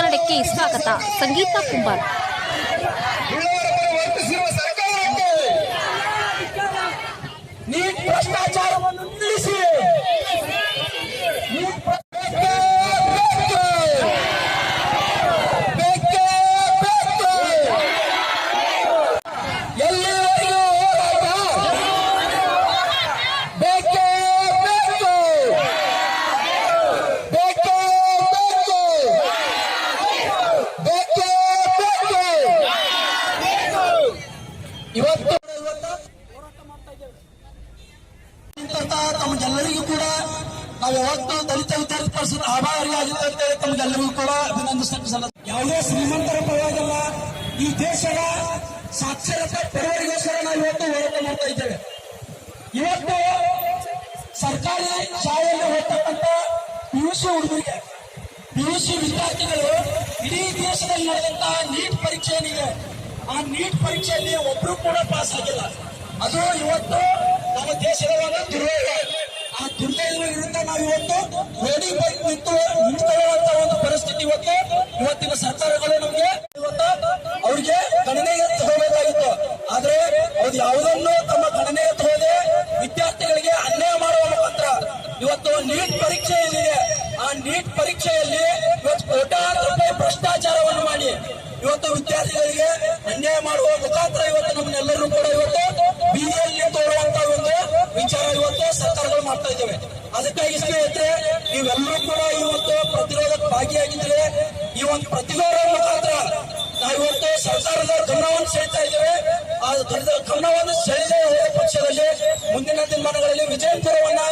ಕನ್ನಡಕ್ಕೆ ಸ್ವಾಗತ. ಸಂಗೀತ ಕುಂಬಾರ್. ಭ್ರಷ್ಟಾಚಾರವನ್ನು ನಿಲ್ಲಿಸಿ, ಇವತ್ತು ತಮಗೆಲ್ಲರಿಗೂ ಕೂಡ ನಾವು ಯಾವತ್ತೂ ದಲಿತ ವಿದ್ಯಾರ್ಥಿ ಪರಿಷತ್ ಆಭಾರಿಯಾಗಿದೆ ಅಂತೇಳಿ ತಮಗೆಲ್ಲರಿಗೂ ಕೂಡ ಅಭಿನಂದಿಸಲ್ಲ. ಯಾವುದೇ ಶ್ರೀಮಂತರ ಪರವಾಗಿಲ್ಲ, ಈ ದೇಶದ ಸಾಕ್ಷರತೆ ಬಡವರಿಗೋಸ್ಕರ ನಾವು ಇವತ್ತು ಹೋರಾಟ ಮಾಡ್ತಾ ಇದ್ದೇವೆ. ಇವತ್ತು ಸರ್ಕಾರಿ ಶಾಲೆಯಲ್ಲಿ ಓದ್ತಕ್ಕಂಥ PUC ಹುಡುಗರಿಗೆ, PUC ವಿದ್ಯಾರ್ಥಿಗಳು ಇಡೀ ದೇಶದಲ್ಲಿ ನಡೆದಂತಹ ನೀಟ್ ಪರೀಕ್ಷೆ ಏನಿದೆ, ಆ ನೀಟ್ ಪರೀಕ್ಷೆಯಲ್ಲಿ ಒಬ್ರು ಕೂಡ ಪಾಸ್ ಆಗಿಲ್ಲ. ಅದು ಇವತ್ತು ನಮ್ಮ ದೇಶದ ಒಂದು ದುರ್ದೈವ. ಆ ದುರ್ದೈವ ವಿರುದ್ಧ ನಾವು ಇವತ್ತು ರೋಡಿಗೆ ಬಂದು ನಿಂತುಕೊಳ್ಳುವಂತ ಒಂದು ಪರಿಸ್ಥಿತಿ ಇವತ್ತಿನ ಸರ್ಕಾರಗಳು ನಮಗೆ ಅವ್ರಿಗೆ ಗಣನೆಗೆ ತಗೋಬೇಕಾಗಿತ್ತು. ಆದ್ರೆ ಅವ್ರು ಯಾವುದನ್ನು ತಮ್ಮ ಗಣನೆಗೆ ತಗೋದೆ ವಿದ್ಯಾರ್ಥಿಗಳಿಗೆ ಅನ್ಯಾಯ ಮಾಡುವ ಮುಖಾಂತರ ಇವತ್ತು ನೀಟ್ ಪರೀಕ್ಷೆ ಏನಿದೆ, ಆ ನೀಟ್ ಪರೀಕ್ಷೆಯಲ್ಲಿ ಇವತ್ತು ಕೋಟ್ಯಾಂತರ ರೂಪಾಯಿ ಭ್ರಷ್ಟಾಚಾರವನ್ನು ಮಾಡಿ ಇವತ್ತು ವಿದ್ಯಾರ್ಥಿಗಳಿಗೆ ಅನ್ಯಾಯ ಮಾಡುವ ಮುಖಾಂತರ ಇವತ್ತು ನಮ್ಮನ್ನೆಲ್ಲರೂ ಕೂಡ ಇವತ್ತು ಬೀದಿಯಲ್ಲಿ ತೋರುವಂತ ಒಂದು ವಿಚಾರ ಇವತ್ತು ಸರ್ಕಾರಗಳು ಮಾಡ್ತಾ ಇದ್ದೇವೆ. ಅದಕ್ಕಾಗಿ ಸ್ನೇಹಿತರೆ, ನೀವೆಲ್ಲರೂ ಕೂಡ ಇವತ್ತು ಪ್ರತಿರೋಧಕ್ಕೆ ಭಾಗಿಯಾಗಿದ್ರೆ ಈ ಒಂದು ಪ್ರತಿರೋಧ ಮುಖಾಂತರ ನಾವು ಇವತ್ತು ಸರ್ಕಾರದ ಗಮನವನ್ನು ಸೆಳೀತಾ ಇದ್ದೇವೆ. ಆ ಗಮನವನ್ನು ಸೆಳೆದೇ ಹೋದ ಪಕ್ಷದಲ್ಲಿ ಮುಂದಿನ ದಿನಮಾನಗಳಲ್ಲಿ ವಿಜಯಪುರವನ್ನ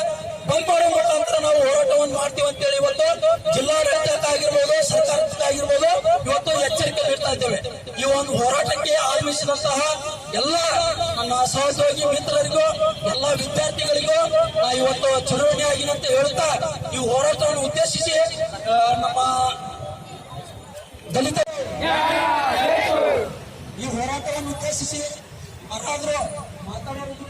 ಬಂದ್ ಮಾಡುವ ಮುಖಾಂತರ ನಾವು ಹೋರಾಟವನ್ನು ಮಾಡ್ತೀವಿ ಅಂತೇಳಿ ಇವತ್ತು ಜಿಲ್ಲಾಡಳಿತಕ್ಕಾಗಿರ್ಬೋದು, ಸರ್ಕಾರಕ್ಕಾಗಿರ್ಬೋದು ಇವತ್ತು ಎಚ್ಚರಿಕೆ ನೀಡ್ತಾ ಇದ್ದೇವೆ. ಈ ಒಂದು ಹೋರಾಟಕ್ಕೆ ಆಗಮಿಸಿದಂತಹ ಎಲ್ಲ ನನ್ನ ಸಹೋದ್ಯೋಗಿ ಮಿತ್ರರಿಗೂ, ಎಲ್ಲ ವಿದ್ಯಾರ್ಥಿಗಳಿಗೂ ನಾ ಇವತ್ತು ಚುನಾವಣೆಯಾಗಿನಂತ ಹೇಳುತ್ತಾ ಈ ಹೋರಾಟವನ್ನು ಉದ್ದೇಶಿಸಿ ನಮ್ಮ ದಲಿತ ಈ ಹೋರಾಟವನ್ನು ಉದ್ದೇಶಿಸಿ ಯಾರಾದ್ರೂ ಮಾತಾಡೋದು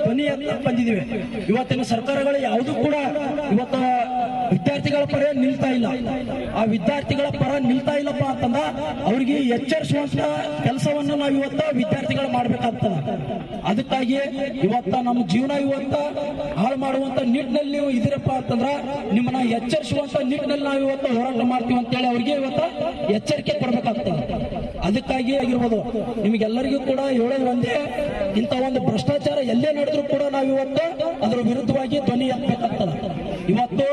ಧ್ವನಿ ಬಂದಿದ್ದೀವಿ. ಇವತ್ತಿನ ಸರ್ಕಾರಗಳು ಯಾವುದು ಕೂಡ ಇವತ್ತು ವಿದ್ಯಾರ್ಥಿಗಳ ಪರ ನಿಲ್ತಾ ಇಲ್ಲ. ಆ ವಿದ್ಯಾರ್ಥಿಗಳ ಪರ ನಿಲ್ತಾ ಇಲ್ಲಪ್ಪ ಅಂತಂದ್ರ ಅವ್ರಿಗೆ ಎಚ್ಚರಿಸುವಂತ ಕೆಲಸವನ್ನು ನಾವು ಇವತ್ತ ವಿದ್ಯಾರ್ಥಿಗಳು ಮಾಡ್ಬೇಕಾಗ್ತದ. ಅದಕ್ಕಾಗಿ ಇವತ್ತ ನಮ್ಮ ಜೀವನ ಇವತ್ತ ಹಾಳು ಮಾಡುವಂತ ನಿಟ್ಟಿನಲ್ಲಿ ನೀವು ಇದಿರಪ್ಪ ಅಂತಂದ್ರ ನಿಮ್ಮನ್ನ ಎಚ್ಚರಿಸುವಂತ ನಿಟ್ಟಿನಲ್ಲಿ ನಾವು ಇವತ್ತು ಹೋರಾಟ ಮಾಡ್ತೀವಿ ಅಂತೇಳಿ ಅವ್ರಿಗೆ ಇವತ್ತ ಎಚ್ಚರಿಕೆ ಕೊಡ್ಬೇಕಾಗ್ತದೆ. ಅದಕ್ಕಾಗಿ ಆಗಿರ್ಬೋದು ನಿಮಗೆಲ್ಲರಿಗೂ ಕೂಡ ಹೇಳೋದು ಒಂದೇ, ಇಂಥ ಒಂದು ಭ್ರಷ್ಟಾಚಾರ ಎಲ್ಲೇ ನಡೆದ್ರು ಕೂಡ ನಾವು ಇವತ್ತು ಅದರ ವಿರುದ್ಧವಾಗಿ ಧ್ವನಿ ಎತ್ತಬೇಕಾಗ್ತದೆ. ಇವತ್ತು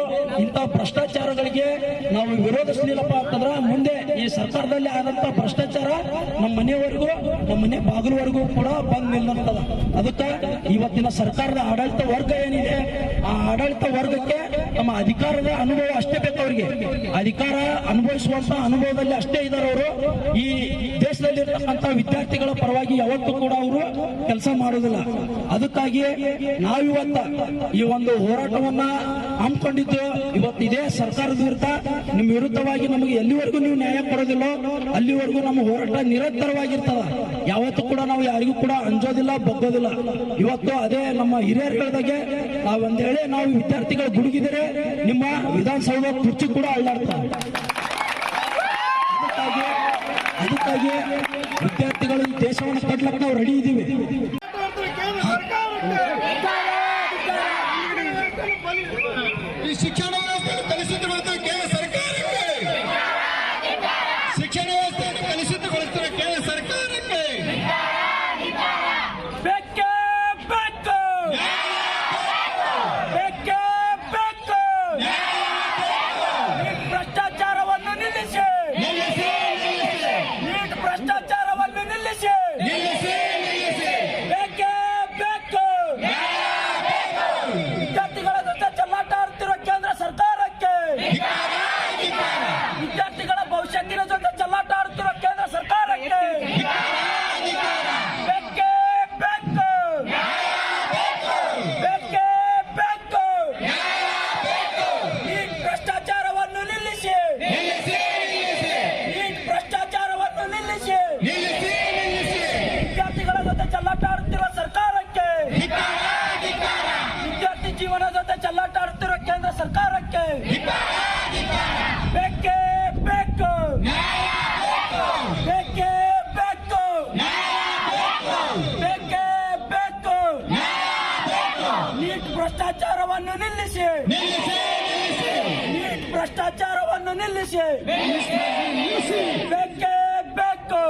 ಇಂಥ ಭ್ರಷ್ಟಾಚಾರಗಳಿಗೆ ನಾವು ವಿರೋಧಿಸಲಿಲ್ಲಪ್ಪ ಅಂತಂದ್ರ ಮುಂದೆ ಈ ಸರ್ಕಾರದಲ್ಲಿ ಆದಂತ ಭ್ರಷ್ಟಾಚಾರ ನಮ್ಮ ಮನೆಯವರೆಗೂ, ನಮ್ಮ ಮನೆ ಬಾಗಿಲವರೆಗೂ ಕೂಡ ಬಂದ್ ನಿಲ್ಲುತ್ತದೆ. ಅದಕ್ಕೆ ಇವತ್ತಿನ ಸರ್ಕಾರದ ಆಡಳಿತ ವರ್ಗ ಏನಿದೆ, ಆ ಆಡಳಿತ ವರ್ಗಕ್ಕೆ ನಮ್ಮ ಅಧಿಕಾರದ ಅನುಭವ ಅಷ್ಟೇ ಬೇಕು. ಅವರಿಗೆ ಅಧಿಕಾರ ಅನುಭವಿಸುವಂತ ಅನುಭವದಲ್ಲಿ ಅಷ್ಟೇ ಇದ್ದಾರೆ ಅವರು. ಈ ದೇಶದಲ್ಲಿ ಇರ್ತಕ್ಕಂಥ ವಿದ್ಯಾರ್ಥಿಗಳ ಪರವಾಗಿ ಯಾವತ್ತೂ ಕೂಡ ಅವರು ಕೆಲಸ ಮಾಡೋದಿಲ್ಲ. ಅದಕ್ಕಾಗಿ ನಾವಿವತ್ತ ಈ ಒಂದು ಹೋರಾಟವನ್ನ ಹಮ್ಮಿಕೊಂಡಿದ್ದು ಇವತ್ತು ಇದೇ ಸರ್ಕಾರದ ವಿರುದ್ಧ, ನಿಮ್ಮ ವಿರುದ್ಧವಾಗಿ ನಮಗೆ ಎಲ್ಲಿವರೆಗೂ ನೀವು ನ್ಯಾಯ ಕೊಡೋದಿಲ್ಲೋ ಅಲ್ಲಿವರೆಗೂ ನಮ್ಮ ಹೋರಾಟ ನಿರಂತರವಾಗಿರ್ತದ. ಯಾವತ್ತೂ ಕೂಡ ನಾವು ಯಾರಿಗೂ ಕೂಡ ಅಂಜೋದಿಲ್ಲ, ಬಗ್ಗೋದಿಲ್ಲ. ಇವತ್ತು ಅದೇ ನಮ್ಮ ಹಿರಿಯರುಗಳಿಗೆ ನಾವೊಂದು ಹೇಳಿ ನಾವು ವಿದ್ಯಾರ್ಥಿಗಳು ಗುಡುಗಿದರೆ ನಿಮ್ಮ ವಿಧಾನಸೌಧ ಕುರ್ಚಿ ಕೂಡ ಅಳ್ಳಾಡ್ತಾರೆ. ಅದಕ್ಕಾಗಿ ವಿದ್ಯಾರ್ಥಿಗಳು ಈ ದೇಶವನ್ನು ಕಟ್ಲಕ್ಕೆ ನಾವು ರೆಡಿ ಇದ್ದೀವಿ. ಈ ಶಿಕ್ಷಣ ವ್ಯವಸ್ಥೆಯನ್ನು ಕಲುಷಿತಗೊಳಿಸುವ ಕೇಂದ್ರ ಸರ್ಕಾರಕ್ಕೆ, ಶಿಕ್ಷಣ ವ್ಯವಸ್ಥೆಯನ್ನು ಕಲುಷಿತಗೊಳಿಸುವ ಕೇಂದ್ರ ಸರ್ಕಾರಕ್ಕೆ ಬೆಕ್ಕೆ ಬೆಕ್ಕೆ ಬೆಕ್ಕೆ ನೀಟ್ ಭ್ರಷ್ಟಾಚಾರವನ್ನು ನಿಲ್ಲಿಸಿ, ನೀಟ್ ಭ್ರಷ್ಟಾಚಾರವನ್ನು ನಿಲ್ಲಿಸಿ, ಬೇಕೇ ಬೇಕು.